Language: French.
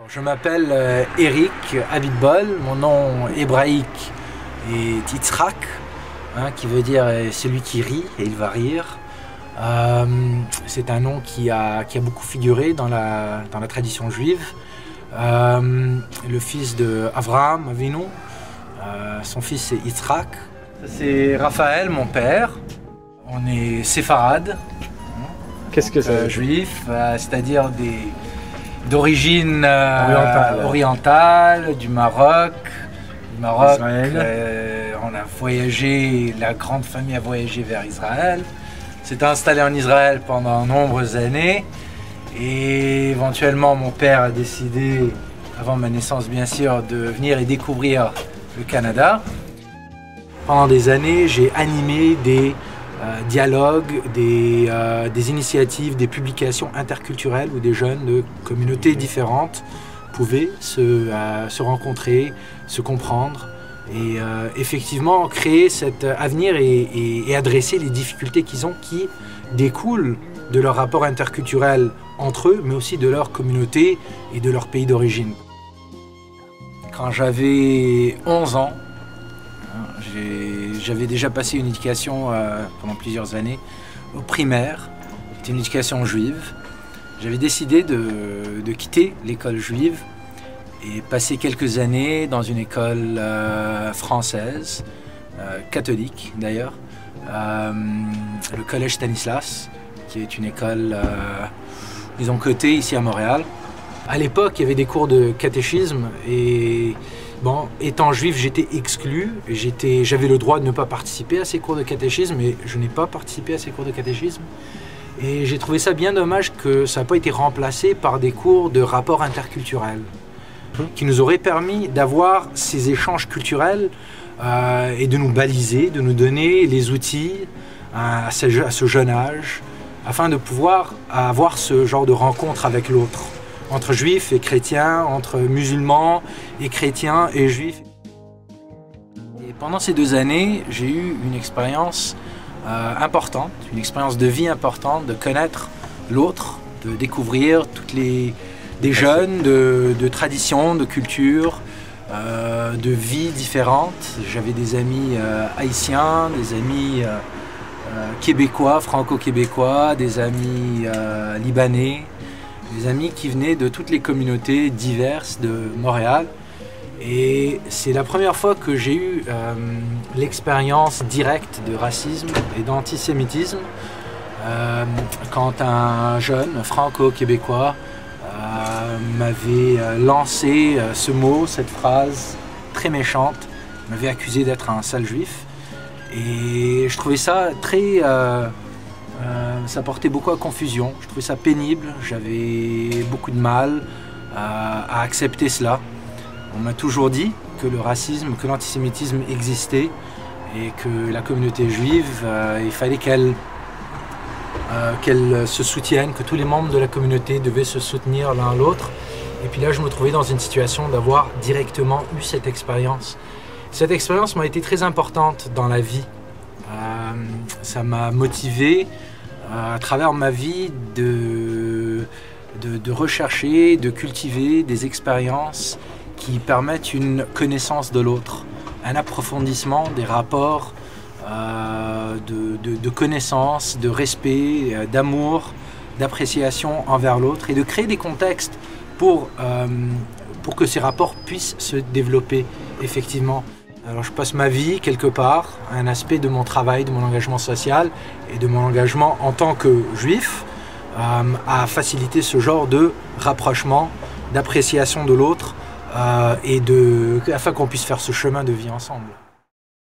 Je m'appelle Eric Abitbol, mon nom hébraïque est Yitzhak, qui veut dire celui qui rit et il va rire. C'est un nom qui a beaucoup figuré dans la tradition juive. Le fils de Avraham Avinu, son fils c'est Yitzhak. C'est Raphaël, mon père. On est séfarade. Qu'est-ce que c'est? Juif, c'est-à-dire d'origine orientale, du Maroc. Israël. On a voyagé, la grande famille a voyagé vers Israël. S'est installé en Israël pendant de nombreuses années. Et éventuellement, mon père a décidé, avant ma naissance bien sûr, de venir et découvrir le Canada. Pendant des années, j'ai animé des dialogues, des initiatives, des publications interculturelles où des jeunes de communautés différentes pouvaient se rencontrer, se comprendre et effectivement créer cet avenir et adresser les difficultés qu'ils ont qui découlent de leur rapport interculturel entre eux, mais aussi de leur communauté et de leur pays d'origine. Quand j'avais 11 ans, j'avais déjà passé une éducation pendant plusieurs années au primaire. C'était une éducation juive. J'avais décidé de quitter l'école juive et passer quelques années dans une école française, catholique d'ailleurs, le collège Stanislas, qui est une école, disons, cotée ici à Montréal. À l'époque, il y avait des cours de catéchisme et bon, étant juif, j'étais exclu. J'avais le droit de ne pas participer à ces cours de catéchisme, mais je n'ai pas participé à ces cours de catéchisme. Et j'ai trouvé ça bien dommage que ça n'a pas été remplacé par des cours de rapport interculturel, qui nous auraient permis d'avoir ces échanges culturels et de nous baliser, de nous donner les outils à ce jeune âge, afin de pouvoir avoir ce genre de rencontre avec l'autre, entre juifs et chrétiens, entre musulmans et chrétiens et juifs. Et pendant ces 2 années, j'ai eu une expérience importante, une expérience de vie importante, de connaître l'autre, de découvrir des jeunes de traditions, de cultures, de vies différentes. J'avais des amis haïtiens, des amis québécois, franco-québécois, des amis libanais, des amis qui venaient de toutes les communautés diverses de Montréal. Et c'est la première fois que j'ai eu l'expérience directe de racisme et d'antisémitisme quand un jeune franco-québécois m'avait lancé ce mot, cette phrase très méchante, m'avait accusé d'être un sale juif. Et je trouvais ça très... ça portait beaucoup à confusion, je trouvais ça pénible, j'avais beaucoup de mal à accepter cela. On m'a toujours dit que le racisme, que l'antisémitisme existait et que la communauté juive, il fallait qu'elle se soutienne, que tous les membres de la communauté devaient se soutenir l'un l'autre. Et puis là, je me trouvais dans une situation d'avoir directement eu cette expérience. Cette expérience m'a été très importante dans la vie. Ça m'a motivé à travers ma vie de rechercher, de cultiver des expériences qui permettent une connaissance de l'autre, un approfondissement des rapports de connaissance, de respect, d'amour, d'appréciation envers l'autre et de créer des contextes pour que ces rapports puissent se développer effectivement. Alors je passe ma vie quelque part, un aspect de mon travail, de mon engagement social et de mon engagement en tant que juif à faciliter ce genre de rapprochement, d'appréciation de l'autre afin qu'on puisse faire ce chemin de vie ensemble.